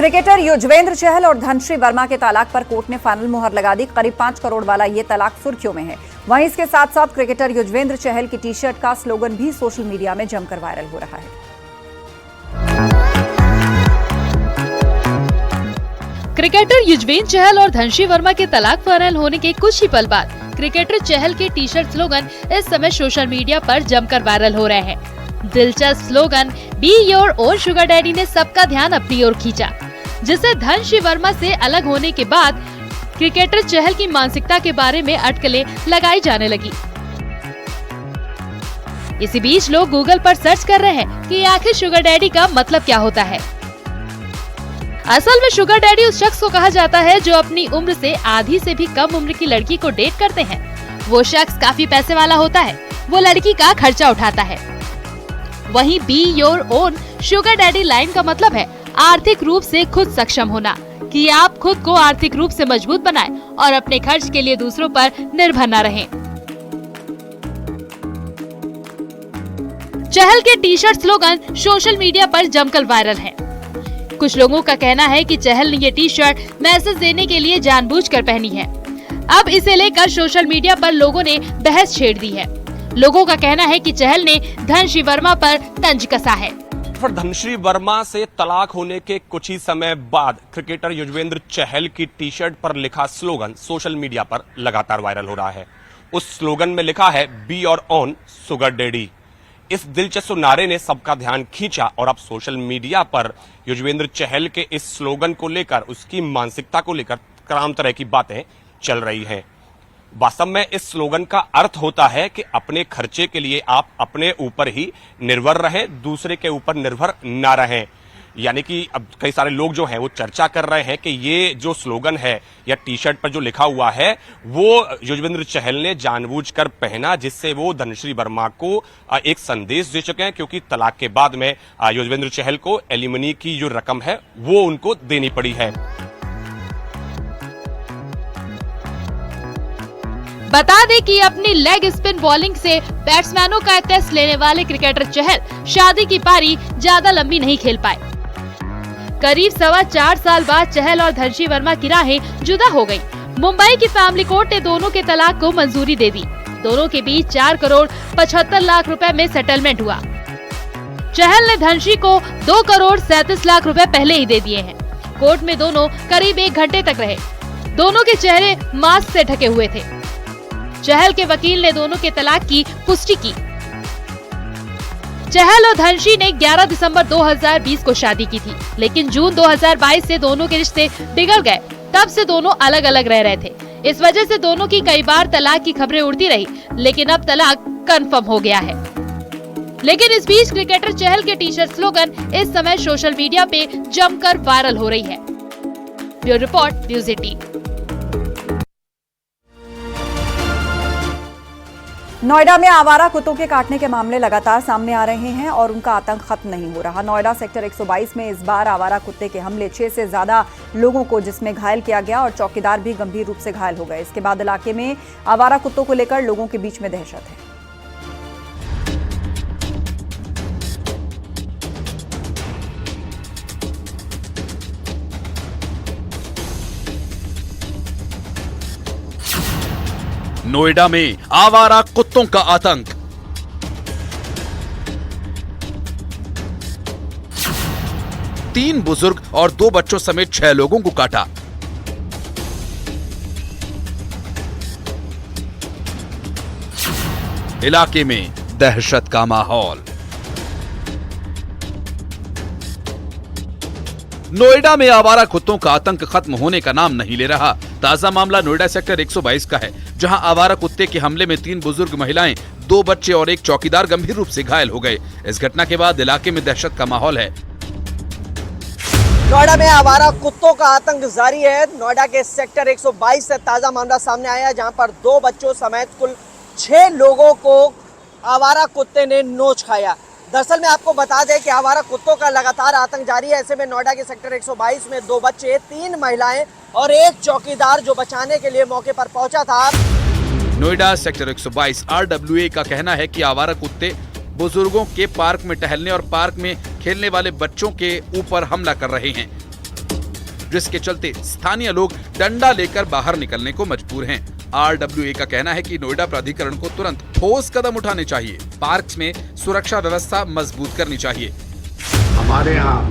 Cricketer Yuzvendra Chahal और धनश्री वर्मा के तलाक पर कोर्ट ने फाइनल मुहर लगा दी। करीब 5 करोड़ वाला ये तलाक सुर्खियों में है। वहीं इसके साथ साथ क्रिकेटर युजवेंद्र चहल की टी शर्ट का स्लोगन भी सोशल मीडिया में जमकर वायरल हो रहा है। क्रिकेटर युजवेंद्र चहल और धनश्री वर्मा के तलाक फाइनल होने के कुछ ही पल बाद क्रिकेटर चहल के टी शर्ट स्लोगन इस समय सोशल मीडिया पर जमकर वायरल हो रहे हैं। दिलचस्प slogan be your own sugar daddy ने सबका ध्यान अपनी ओर खींचा, जिससे धनश्री वर्मा से अलग होने के बाद क्रिकेटर चहल की मानसिकता के बारे में अटकलें लगाई जाने लगी। इसी बीच लोग गूगल पर सर्च कर रहे हैं कि आखिर शुगर डैडी का मतलब क्या होता है। असल में शुगर डैडी उस शख्स को कहा जाता है जो अपनी उम्र से आधी से भी कम उम्र की लड़की को डेट करते हैं। वो शख्स काफी पैसे वाला होता है, वो लड़की का खर्चा उठाता है। वहीं be your own sugar daddy line का मतलब है आर्थिक रूप से खुद सक्षम होना, कि आप खुद को आर्थिक रूप से मजबूत बनाएं और अपने खर्च के लिए दूसरों पर निर्भर न रहें। चहल के T shirt slogan social media पर जमकर वायरल है। कुछ लोगों का कहना है कि चहल ने ये टी शर्ट मैसेज देने के लिए जानबूझकर पहनी है। अब इसे लेकर सोशल मीडिया पर लोगों ने बहस छेड़ दी है। लोगों का कहना है कि चहल ने धनश्री वर्मा पर तंज कसा है। धनश्री वर्मा से तलाक होने के कुछ ही समय बाद क्रिकेटर युजवेंद्र चहल की टी शर्ट पर लिखा स्लोगन सोशल मीडिया पर लगातार वायरल हो रहा है। उस स्लोगन में लिखा है be your own sugar daddy. इस दिलचस्प नारे ने सबका ध्यान खींचा और अब सोशल मीडिया पर युजवेंद्र चहल के इस स्लोगन को लेकर, उसकी मानसिकता को लेकर तमाम तरह की बातें चल रही हैं। वास्तव में इस स्लोगन का अर्थ होता है कि अपने खर्चे के लिए आप अपने ऊपर ही निर्भर रहें, दूसरे के ऊपर निर्भर ना रहें। यानी कि अब कई सारे लोग जो हैं वो चर्चा कर रहे हैं कि ये जो स्लोगन है या टी शर्ट पर जो लिखा हुआ है वो युजवेंद्र चहल ने जानबूझकर पहना, जिससे वो धनश्री वर्मा को एक संदेश दे चुके हैं, क्योंकि तलाक के बाद में युजवेंद्र चहल को एलिमनी की जो रकम है वो उनको देनी पड़ी है। बता दें कि अपनी लेग स्पिन बॉलिंग से बैट्समैनों का टेस्ट लेने वाले क्रिकेटर चहल शादी की पारी ज्यादा लंबी नहीं खेल पाए। करीब 4.25 साल बाद चहल और धनश्री वर्मा की राहें जुदा हो गयी। मुंबई की फैमिली कोर्ट ने दोनों के तलाक को मंजूरी दे दी। दोनों के बीच 4 करोड़ 75 लाख रुपए में सेटलमेंट हुआ। चहल ने धनश्री को 2 करोड़ 37 लाख रुपए पहले ही दे दिए हैं। कोर्ट में दोनों करीब 1 घंटे तक रहे। दोनों के चेहरे मास्क से ढके हुए थे। चहल के वकील ने दोनों के तलाक की पुष्टि की। चहल और धनश्री ने 11 दिसंबर 2020 को शादी की थी, लेकिन जून 2022 से दोनों के रिश्ते बिगड़ गए। तब से दोनों अलग अलग रह रहे थे। इस वजह से दोनों की कई बार तलाक की खबरें उड़ती रही, लेकिन अब तलाक कंफर्म हो गया है। लेकिन इस बीच क्रिकेटर चहल के टी शर्ट स्लोगन इस समय सोशल मीडिया पे जमकर वायरल हो रही है। Bureau report news 18। नोएडा में आवारा कुत्तों के काटने के मामले लगातार सामने आ रहे हैं और उनका आतंक खत्म नहीं हो रहा। नोएडा सेक्टर 122 में इस बार आवारा कुत्ते के हमले 6 से ज्यादा लोगों को जिसमें घायल किया गया और चौकीदार भी गंभीर रूप से घायल हो गए। इसके बाद इलाके में आवारा कुत्तों को लेकर लोगों के बीच में दहशत है। नोएडा में आवारा कुत्तों का आतंक। तीन बुजुर्ग और 2 बच्चों समेत 6 लोगों को काटा। इलाके में दहशत का माहौल। नोएडा में आवारा कुत्तों का आतंक खत्म होने का नाम नहीं ले रहा। ताजा मामला नोएडा सेक्टर 122 का है, जहां आवारा कुत्ते के हमले में 3 बुजुर्ग महिलाएं, 2 बच्चे और 1 चौकीदार गंभीर रूप से घायल हो गए। इस घटना के बाद इलाके में दहशत का माहौल है। नोएडा में आवारा कुत्तों का आतंक जारी है। नोएडा के सेक्टर 122 से ताजा मामला सामने आया, जहां पर 2 बच्चों समेत कुल 6 लोगों को आवारा कुत्ते ने नोच खाया। दरअसल में आपको बता दें कि आवारा कुत्तों का लगातार आतंक जारी है। ऐसे में नोएडा के सेक्टर 122 में 2 बच्चे, 3 महिलाएं और 1 चौकीदार जो बचाने के लिए मौके पर पहुंचा था। नोएडा सेक्टर 122 RWA का कहना है कि आवारा कुत्ते बुजुर्गों के पार्क में टहलने और पार्क में खेलने वाले बच्चों के ऊपर हमला कर रहे हैं। जिसके चलते स्थानीय लोग डंडा लेकर बाहर निकलने को मजबूर हैं। RWA का कहना है कि नोएडा प्राधिकरण को तुरंत ठोस कदम उठाने चाहिए। पार्क्स में सुरक्षा व्यवस्था मजबूत करनी चाहिए। हमारे यहाँ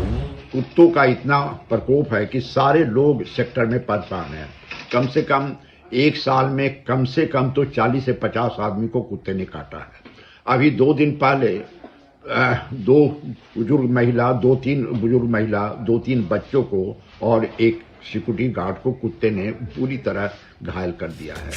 कुत्तों का इतना प्रकोप है कि सारे लोग सेक्टर में परेशान हैं। कम से कम एक साल में कम से कम तो 40 से 50 आदमी को कुत्ते ने काटा है। अभी 2 दिन पहले 2 बुजुर्ग महिला, 2-3 बच्चों को और एक सिक्योरिटी गार्ड को कुत्ते ने पूरी तरह घायल कर दिया है।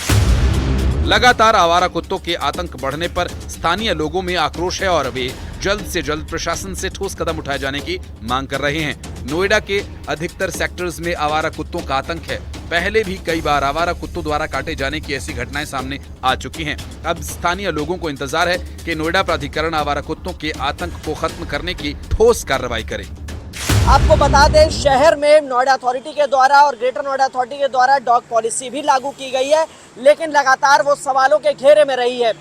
लगातार आवारा कुत्तों के आतंक बढ़ने पर स्थानीय लोगों में आक्रोश है और वे जल्द से जल्द प्रशासन से ठोस कदम उठाए जाने की मांग कर रहे हैं। नोएडा के अधिकतर सेक्टर्स में आवारा कुत्तों का आतंक है। पहले भी कई बार आवारा कुत्तों द्वारा काटे जाने की ऐसी घटनाएं सामने आ चुकी हैं। अब स्थानीय लोगों को इंतजार है कि नोएडा प्राधिकरण आवारा कुत्तों के आतंक को खत्म करने की ठोस कार्रवाई करे। आपको बता दें, शहर में नोएडा अथॉरिटी के द्वारा और ग्रेटर नोएडा अथॉरिटी के द्वारा डॉग पॉलिसी भी लागू की गई है, लेकिन लगातार वो सवालों के घेरे में रही है।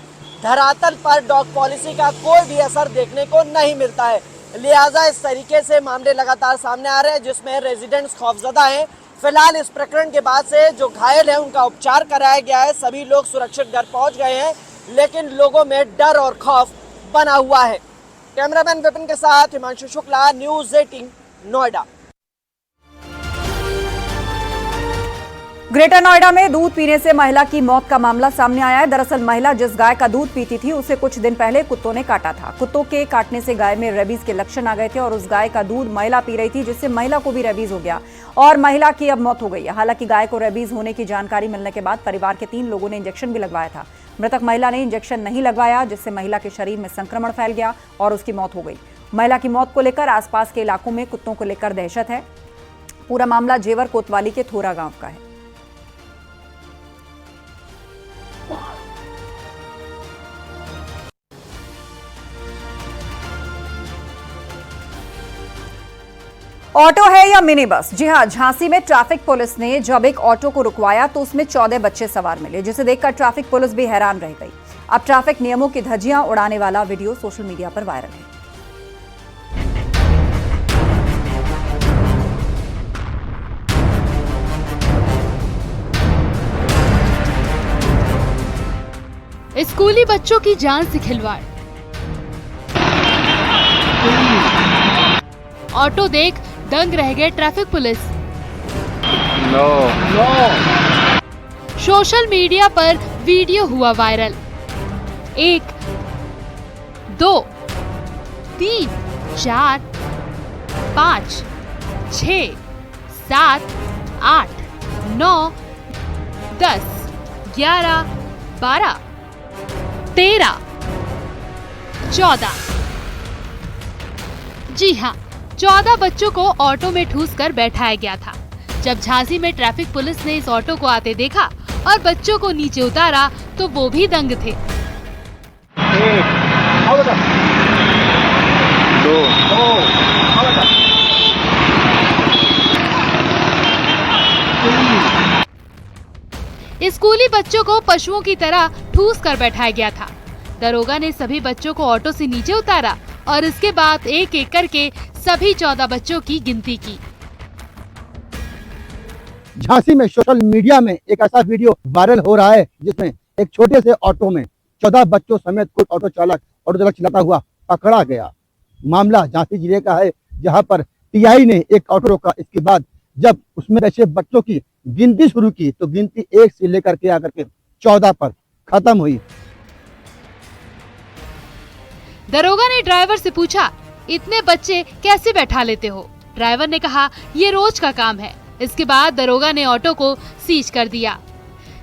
धरातल पर डॉग पॉलिसी का कोई भी असर देखने को नहीं मिलता है। लिहाजा इस तरीके से मामले लगातार सामने आ रहे हैं जिसमें रेजिडेंट्स खौफजदा हैं। फिलहाल इस प्रकरण के बाद से जो घायल है उनका उपचार कराया गया है। सभी लोग सुरक्षित घर पहुंच गए हैं, लेकिन लोगों में डर और खौफ बना हुआ है। कैमरामैन विपिन के साथ हिमांशु शुक्ला, न्यूज़ 18 नोएडा। ग्रेटर नोएडा में दूध पीने से महिला की मौत का मामला सामने आया है। दरअसल महिला जिस गाय का दूध पीती थी उसे कुछ दिन पहले कुत्तों ने काटा था। कुत्तों के काटने से गाय में रेबीज के लक्षण आ गए थे और उस गाय का दूध महिला पी रही थी, जिससे महिला को भी रेबीज हो गया और महिला की अब मौत हो गई है। हालांकि गाय को रेबीज होने की जानकारी मिलने के बाद परिवार के 3 लोगों ने इंजेक्शन भी लगवाया था। मृतक महिला ने इंजेक्शन नहीं लगवाया, जिससे महिला के शरीर में संक्रमण फैल गया और उसकी मौत हो गई। महिला की मौत को लेकर आसपास के इलाकों में कुत्तों को लेकर दहशत है। पूरा मामला जेवर कोतवाली के थोरा गांव का है। ऑटो है या मिनी बस? जी हां, झांसी में ट्रैफिक पुलिस ने जब एक ऑटो को रुकवाया तो उसमें 14 बच्चे सवार मिले, जिसे देखकर ट्रैफिक पुलिस भी हैरान रह गई। अब ट्रैफिक नियमों की धज्जियां उड़ाने वाला वीडियो सोशल मीडिया पर वायरल है। स्कूली बच्चों की जान से खिलवाड़। ऑटो देख दंग रह गए ट्रैफिक पुलिस। सोशल मीडिया पर वीडियो हुआ वायरल। 1 2 3 4 5 6 7 8 9 10 11 12 13 14। जी हाँ, 14 बच्चों को ऑटो में ठूस कर बैठाया गया था। जब झांसी में ट्रैफिक पुलिस ने इस ऑटो को आते देखा और बच्चों को नीचे उतारा तो वो भी दंग थे। 2 स्कूली बच्चों को पशुओं की तरह ठूस कर बैठाया गया था। दरोगा ने सभी बच्चों को ऑटो से नीचे उतारा और इसके बाद एक एक करके सभी 14 बच्चों की गिनती की। झांसी में सोशल मीडिया में एक ऐसा वीडियो वायरल हो रहा है जिसमें एक छोटे से ऑटो में 14 बच्चों समेत कुछ ऑटो चालक चलाता हुआ पकड़ा गया। मामला झांसी जिले का है, जहां पर टीआई ने एक ऑटो रोका। इसके बाद जब उसमें बैठे बच्चों की गिनती शुरू की तो गिनती 1 से लेकर के आकर के 14 पर खत्म हुई। दरोगा ने ड्राइवर से पूछा, इतने बच्चे कैसे बैठा लेते हो? ड्राइवर ने कहा, ये रोज का काम है। इसके बाद दरोगा ने ऑटो को सीज कर दिया।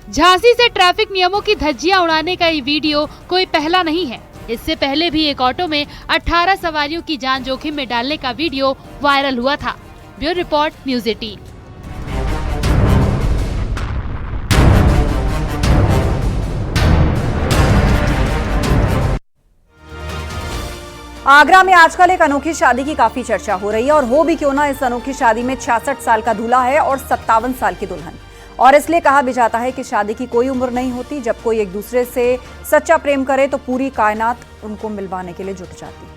झांसी से ट्रैफिक नियमों की धज्जियां उड़ाने का ये वीडियो कोई पहला नहीं है। इससे पहले भी एक ऑटो में 18 सवारियों की जान जोखिम में डालने का वीडियो वायरल हुआ था। Bureau report, news 18। आगरा में आजकल एक अनोखी शादी की काफी चर्चा हो रही है और हो भी क्यों ना, इस अनोखी शादी में 66 साल का दूल्हा है और 57 साल की दुल्हन। और इसलिए कहा भी जाता है कि शादी की कोई उम्र नहीं होती। जब कोई एक दूसरे से सच्चा प्रेम करे तो पूरी कायनात उनको मिलवाने के लिए जुट जाती है।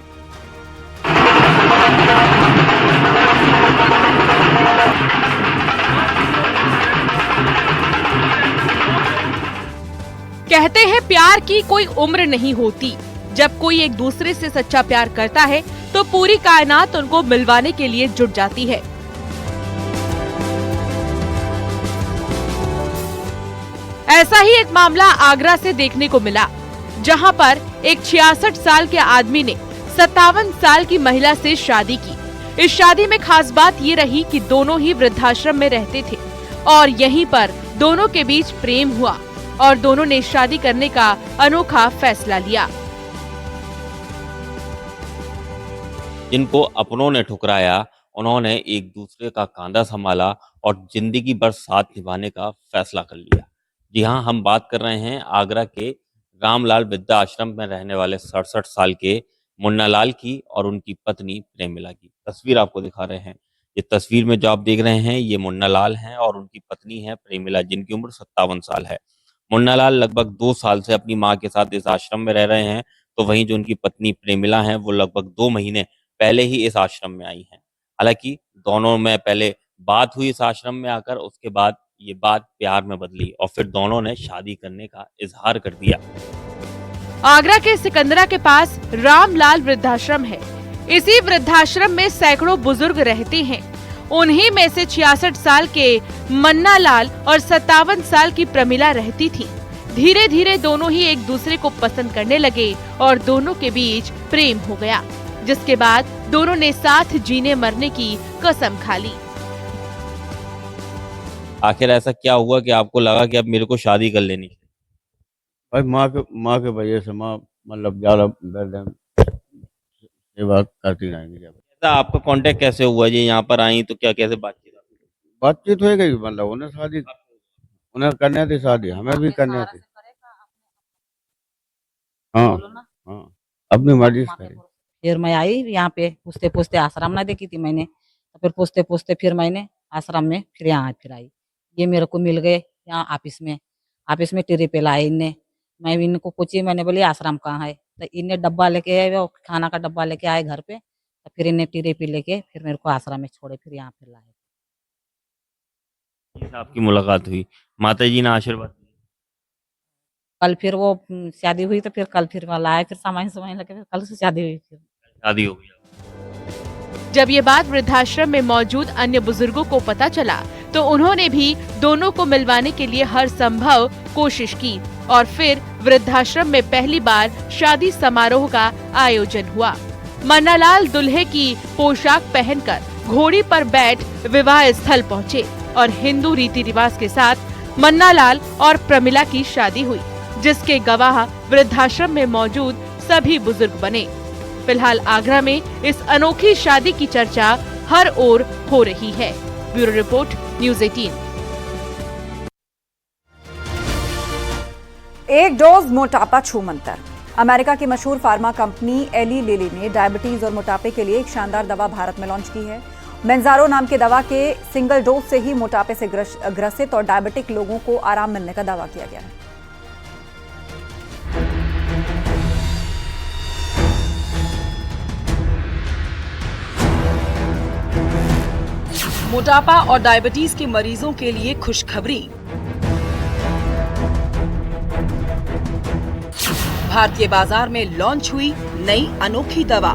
कहते हैं प्यार की कोई उम्र नहीं होती। जब कोई एक दूसरे से सच्चा प्यार करता है तो पूरी कायनात उनको मिलवाने के लिए जुट जाती है। ऐसा ही एक मामला आगरा से देखने को मिला, जहां पर एक 66 साल के आदमी ने 57 साल की महिला से शादी की। इस शादी में खास बात ये रही कि दोनों ही वृद्धाश्रम में रहते थे और यहीं पर दोनों के बीच प्रेम हुआ और दोनों ने शादी करने का अनोखा फैसला लिया। जिनको अपनों ने ठुकराया, उन्होंने एक दूसरे का कांधा संभाला और जिंदगी भर साथ निभाने का फैसला कर लिया। जी हाँ, हम बात कर रहे हैं आगरा के रामलाल वृद्धा आश्रम में रहने वाले 67 साल के मुन्नालाल की और उनकी पत्नी प्रेमिला की। तस्वीर आपको दिखा रहे हैं। ये तस्वीर में जो आप देख रहे हैं, ये मुन्नालाल हैं और उनकी पत्नी है प्रेमिला, जिनकी उम्र 57 साल है। मुन्नालाल लगभग 2 साल से अपनी मां के साथ इस आश्रम में रह रहे हैं, तो वहीं जो उनकी पत्नी प्रेमिला हैं, वो लगभग 2 महीने पहले ही इस आश्रम में आई हैं। हालांकि दोनों में पहले बात हुई इस आश्रम में आकर, उसके बाद ये बात प्यार में बदली और फिर दोनों ने शादी करने का इजहार कर दिया। आगरा के सिकंदरा के पास रामलाल वृद्धाश्रम है। इसी वृद्धाश्रम में सैकड़ों बुजुर्ग रहते हैं। उन्हीं में से 66 साल के मन्नालाल और 57 साल की प्रमिला रहती थी। धीरे धीरे दोनों ही एक दूसरे को पसंद करने लगे और दोनों के बीच प्रेम हो गया, जिसके बाद दोनों ने साथ जीने मरने की कसम खा ली। आखिर ऐसा क्या हुआ कि आपको लगा कि अब मेरे को शादी कर लेनी चाहिए? भाई माँ के वजह से माँ मतलब ज्यादा सेवा करती रहेंगी। ऐसा आपका कांटेक्ट कैसे हुआ जी? यहाँ पर आई तो क्या कैसे बातचीत हो गई, मतलब उन्हें करने थी शादी, हमें भी करने थी। हाँ, अपनी मर्जी से करी। फिर मैं आई यहाँ पे, पूछते पूछते आश्रम ना देखी थी मैंने, तो फिर पूछते पूछते फिर मैंने आश्रम में फिर यहाँ फिर आई। ये मेरे को मिल गए यहाँ ऑफिस में टिरी पे लाए इनने। मैं इनको पूछी, मैंने बोली आश्रम कहाँ है, तो इन्हें डब्बा लेके आए, वो खाना का डब्बा लेके आए घर पे, तो फिर इन्हें टिरी पे लेके फिर मेरे को आश्रम में छोड़े, फिर यहाँ फिर लाए। आपकी मुलाकात हुई, माता जी ने आशीर्वाद दिया। कल फिर वो शादी हुई, तो फिर कल फिर लाए, फिर सामान लगे, फिर कल से शादी हुई, फिर शादी हो गई। जब ये बात वृद्धाश्रम में मौजूद अन्य बुजुर्गों को पता चला तो उन्होंने भी दोनों को मिलवाने के लिए हर संभव कोशिश की और फिर वृद्धाश्रम में पहली बार शादी समारोह का आयोजन हुआ। मन्नालाल दुल्हे की पोशाक पहनकर घोड़ी पर बैठ विवाह स्थल पहुँचे और हिंदू रीति रिवाज के साथ मन्नालाल और प्रमिला की शादी हुई, जिसके गवाह वृद्धाश्रम में मौजूद सभी बुजुर्ग बने। फिलहाल आगरा में इस अनोखी शादी की चर्चा हर ओर हो रही है। Bureau report, news 18। एक डोज मोटापा छू मंतर। अमेरिका की मशहूर फार्मा कंपनी एली लिली ने डायबिटीज और मोटापे के लिए एक शानदार दवा भारत में लॉन्च की है। मेंजारो नाम की दवा के सिंगल डोज से ही मोटापे से ग्रसित और डायबिटिक लोगों को आराम मिलने का दावा किया गया है। मोटापा और डायबिटीज के मरीजों के लिए खुशखबरी। भारतीय बाजार में लॉन्च हुई नई अनोखी दवा।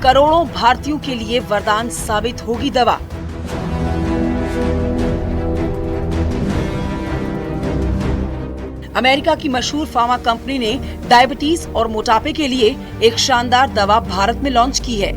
करोड़ों भारतीयों के लिए वरदान साबित होगी दवा। अमेरिका की मशहूर फार्मा कंपनी ने डायबिटीज और मोटापे के लिए एक शानदार दवा भारत में लॉन्च की है।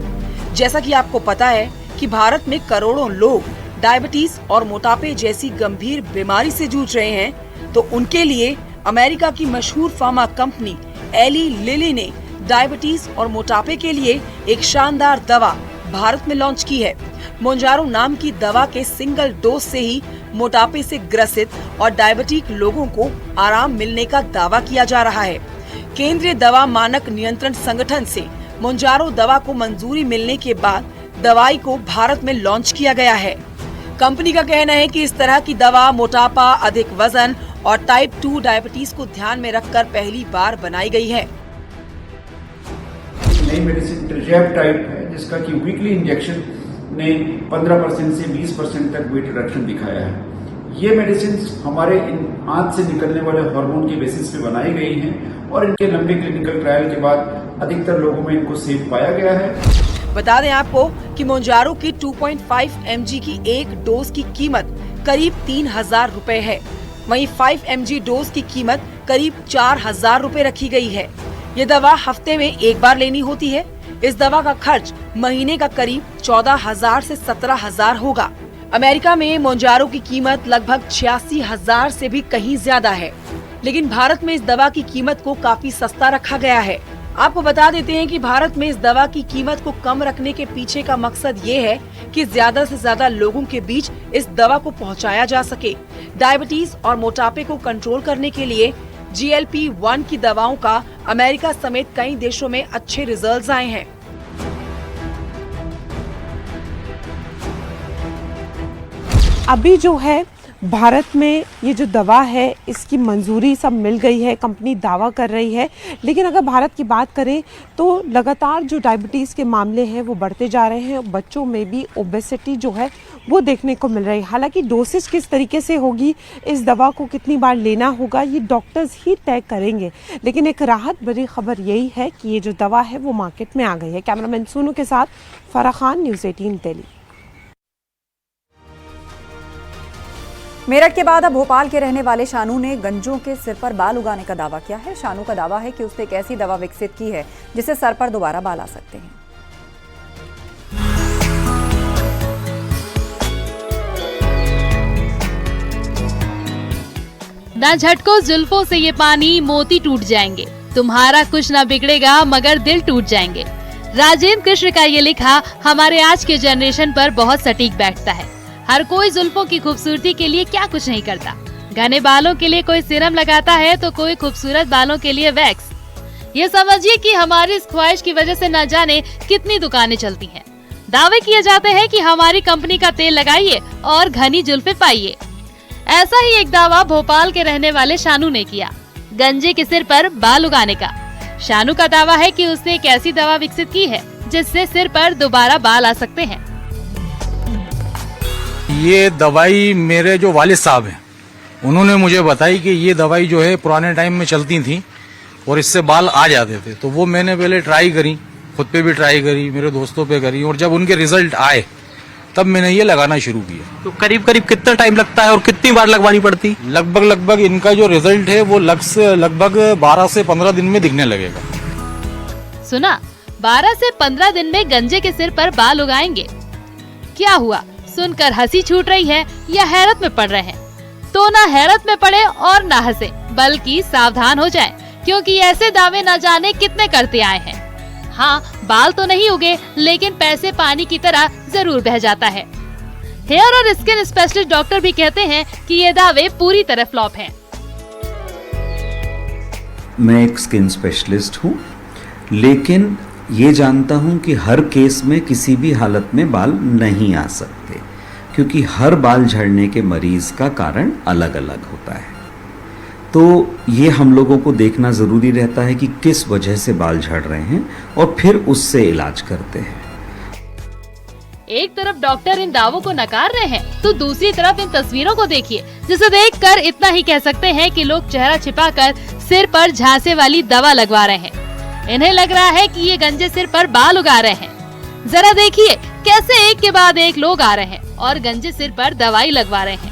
जैसा कि आपको पता है कि भारत में करोड़ों लोग डायबिटीज और मोटापे जैसी गंभीर बीमारी से जूझ रहे हैं, तो उनके लिए अमेरिका की मशहूर फार्मा कंपनी एली लिली ने डायबिटीज और मोटापे के लिए एक शानदार दवा भारत में लॉन्च की है। मोंजारो नाम की दवा के सिंगल डोज से ही मोटापे से ग्रसित और डायबिटिक लोगों को आराम मिलने का दावा किया जा रहा है। केंद्रीय दवा मानक नियंत्रण संगठन से मोंजारो दवा को मंजूरी मिलने के बाद दवाई को भारत में लॉन्च किया गया है। कंपनी का कहना है कि इस तरह की दवा मोटापा, अधिक वजन और टाइप 2 डायबिटीज को ध्यान में रखकर पहली बार बनाई गई है। नई मेडिसिन ट्रिजेप्टाइड है, जिसका कि वीकली इंजेक्शन ने 15% से 20% तक वेट रिडक्शन दिखाया है। ये मेडिसिन हमारे इन आंत से निकलने वाले हार्मोन के बेसिस पे बनाई गई हैं और इनके लंबे क्लिनिकल ट्रायल के बाद अधिकतर लोगों में इनको सेफ पाया गया है। बता दें आपको कि मोंजारो की 2.5 mg की एक डोज की कीमत करीब 3,000 रुपए है। वहीं 5 mg डोज की कीमत करीब 4,000 रुपए रखी गई है। ये दवा हफ्ते में एक बार लेनी होती है। इस दवा का खर्च महीने का करीब 14,000 से 17,000 होगा। अमेरिका में मोंजारो की कीमत लगभग 86,000 से भी कहीं ज्यादा है, लेकिन भारत में इस दवा की कीमत को काफी सस्ता रखा गया है। आपको बता देते हैं कि भारत में इस दवा की कीमत को कम रखने के पीछे का मकसद ये है कि ज्यादा से ज्यादा लोगों के बीच इस दवा को पहुंचाया जा सके। डायबिटीज और मोटापे को कंट्रोल करने के लिए GLP-1 की दवाओं का अमेरिका समेत कई देशों में अच्छे रिजल्ट्स आए हैं। अभी जो है भारत में ये जो दवा है इसकी मंजूरी सब मिल गई है, कंपनी दावा कर रही है। लेकिन अगर भारत की बात करें तो लगातार जो डायबिटीज़ के मामले हैं वो बढ़ते जा रहे हैं। बच्चों में भी ओबेसिटी जो है वो देखने को मिल रही है। हालांकि डोसेज किस तरीके से होगी, इस दवा को कितनी बार लेना होगा, ये डॉक्टर्स ही तय करेंगे। लेकिन एक राहत भरी खबर यही है कि ये जो दवा है वो मार्केट में आ गई है। कैमरामैन सोनू के साथ फराह खान, न्यूज़ 18 दिल्ली। मेरठ के बाद अब भोपाल के रहने वाले शानू ने गंजों के सिर पर बाल उगाने का दावा किया है। शानू का दावा है कि उसने एक ऐसी दवा विकसित की है जिससे सर पर दोबारा बाल आ सकते हैं। ना झटको जुल्फों से ये पानी मोती टूट जाएंगे, तुम्हारा कुछ ना बिगड़ेगा मगर दिल टूट जाएंगे। राजेंद्र कृष्ण का ये लिखा हमारे आज के जनरेशन पर बहुत सटीक बैठता है। हर कोई जुल्फों की खूबसूरती के लिए क्या कुछ नहीं करता। घने बालों के लिए कोई सीरम लगाता है तो कोई खूबसूरत बालों के लिए वैक्स। ये समझिए कि हमारी इस ख्वाहिश की वजह से न जाने कितनी दुकानें चलती हैं। दावे किए जाते हैं कि हमारी कंपनी का तेल लगाइए और घनी जुल्फे पाइए। ऐसा ही एक दावा भोपाल के रहने वाले शानू ने किया, गंजे के सिर पर बाल उगाने का। शानू का दावा है कि उसने एक ऐसी दवा विकसित की है जिससे सिर पर दोबारा बाल आ सकते हैं। ये दवाई मेरे जो वालिद साहब हैं उन्होंने मुझे बताई कि ये दवाई जो है पुराने टाइम में चलती थी और इससे बाल आ जाते थे। तो वो मैंने पहले ट्राई करी, खुद पे भी ट्राई करी, मेरे दोस्तों पे करी, और जब उनके रिजल्ट आए तब मैंने ये लगाना शुरू किया। तो करीब करीब कितना टाइम लगता है और कितनी बार लगवानी पड़ती? लगभग इनका जो रिजल्ट है वो लगभग 12 से 15 दिन में दिखने लगेगा। सुना, 12 से 15 दिन में गंजे के सिर पर बाल उगाएंगे। क्या हुआ, सुनकर हंसी छूट रही है या हैरत में पड़ रहे हैं? तो ना हैरत में पड़े और ना हंसे, बल्कि सावधान हो जाएं, क्योंकि ऐसे दावे न जाने कितने करते आए हैं। हाँ, बाल तो नहीं उगे, लेकिन पैसे पानी की तरह जरूर बह जाता है। हेयर और स्किन स्पेशलिस्ट डॉक्टर भी कहते हैं कि ये दावे पूरी तरह फ्लॉप हैं। मैं एक स्किन स्पेशलिस्ट हूँ, लेकिन ये जानता हूँ कि हर केस में किसी भी हालत में बाल नहीं आ सकते, क्योंकि हर बाल झड़ने के मरीज का कारण अलग अलग होता है। तो ये हम लोगों को देखना ज़रूरी रहता है कि किस वजह से बाल झड़ रहे हैं और फिर उससे इलाज करते हैं। एक तरफ डॉक्टर इन दावों को नकार रहे हैं तो दूसरी तरफ इन तस्वीरों को देखिए, जिसे देखकर इतना ही कह सकते हैं कि लोग चेहरा छिपाकर सिर पर झांसे वाली दवा लगवा रहे हैं। इन्हें लग रहा है कि ये गंजे सिर पर बाल उगा रहे हैं। जरा देखिए कैसे एक के बाद एक लोग आ रहे हैं और गंजे सिर पर दवाई लगवा रहे हैं।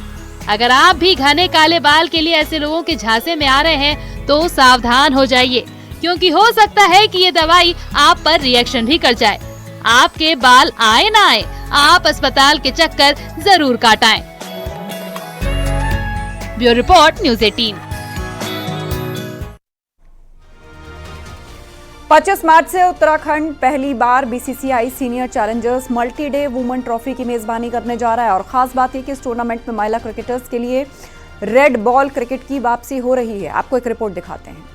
अगर आप भी घने काले बाल के लिए ऐसे लोगों के झांसे में आ रहे हैं तो सावधान हो जाइए, क्योंकि हो सकता है कि ये दवाई आप पर रिएक्शन भी कर जाए। आपके बाल आए ना आए, आप अस्पताल के चक्कर जरूर काटाएं। Bureau report, news 18। 25 मार्च से उत्तराखंड पहली बार BCCI senior challengers multi day women trophy की मेजबानी करने जा रहा है। और खास बात है कि इस टूर्नामेंट में महिला क्रिकेटर्स के लिए रेड बॉल क्रिकेट की वापसी हो रही है। आपको एक रिपोर्ट दिखाते हैं।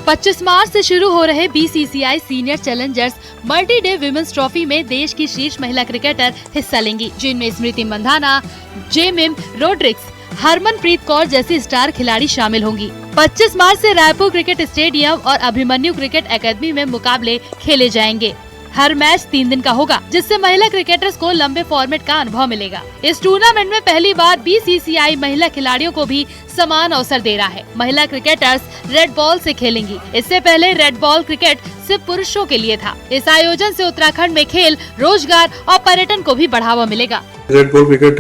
25 मार्च से शुरू हो रहे BCCI senior challengers multi day women's trophy में देश की शीर्ष महिला क्रिकेटर हिस्सा लेंगी, जिनमें स्मृति मंधाना, जेमिम रोड्रिक्स, हरमनप्रीत कौर जैसी स्टार खिलाड़ी शामिल होंगी। 25 मार्च से रायपुर क्रिकेट स्टेडियम और अभिमन्यु क्रिकेट एकेडमी में मुकाबले खेले जाएंगे। हर मैच 3 दिन का होगा, जिससे महिला क्रिकेटर्स को लंबे फॉर्मेट का अनुभव मिलेगा। इस टूर्नामेंट में पहली बार BCCI महिला खिलाड़ियों को भी समान अवसर दे रहा है। महिला क्रिकेटर्स रेड बॉल से खेलेंगी। इससे पहले रेड बॉल क्रिकेट सिर्फ पुरुषों के लिए था। इस आयोजन से उत्तराखंड में खेल, रोजगार और पर्यटन को भी बढ़ावा मिलेगा। रेड बॉल क्रिकेट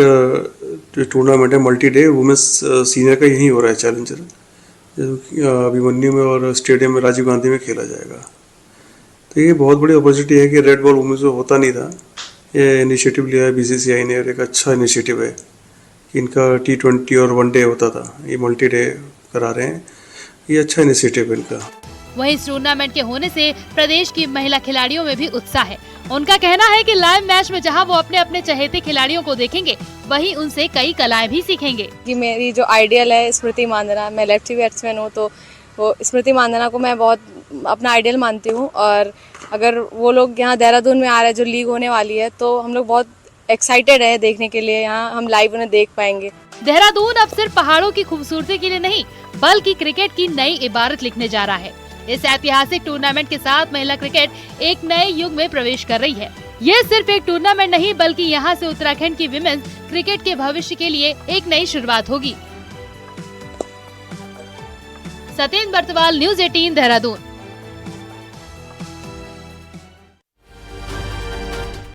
जो टूर्नामेंट है मल्टी डे वुमेन्स सीनियर का यही हो रहा है चैलेंजर, अभिमन्यु में और स्टेडियम में राजीव गांधी में खेला जाएगा। तो ये बहुत बड़ी अपॉर्चुनिटी है कि रेड बॉल वुमेन्स में होता नहीं था, ये इनिशिएटिव लिया है BCCI ने और एक अच्छा इनिशिएटिव है कि इनका T20 और 1 डे होता था, ये मल्टी डे करा रहे हैं, ये अच्छा इनिशिएटिव है इनका। वहीं इस टूर्नामेंट के होने से प्रदेश की महिला खिलाड़ियों में भी उत्साह है। उनका कहना है कि लाइव मैच में जहां वो अपने अपने चहेते खिलाड़ियों को देखेंगे, वहीं उनसे कई कलाएं भी सीखेंगे। कि मेरी जो आइडियल है स्मृति मांदना, मैं लेफ्टी बैट्समैन हूँ, तो वो स्मृति मांदना को मैं बहुत अपना आइडियल मानती हूँ। और अगर वो लोग यहाँ देहरादून में आ रहे हैं, जो लीग होने वाली है, तो हम लोग बहुत एक्साइटेड है देखने के लिए। यहाँ हम लाइव उन्हें देख पाएंगे। देहरादून अब सिर्फ पहाड़ों की खूबसूरती के लिए नहीं, बल्कि क्रिकेट की नई इबारत लिखने जा रहा है। इस ऐतिहासिक टूर्नामेंट के साथ महिला क्रिकेट एक नए युग में प्रवेश कर रही है। ये सिर्फ एक टूर्नामेंट नहीं, बल्कि यहाँ से उत्तराखंड की विमेंस क्रिकेट के भविष्य के लिए एक नई शुरुआत होगी। सत्येंद्र बर्तवाल, न्यूज़ 18 देहरादून।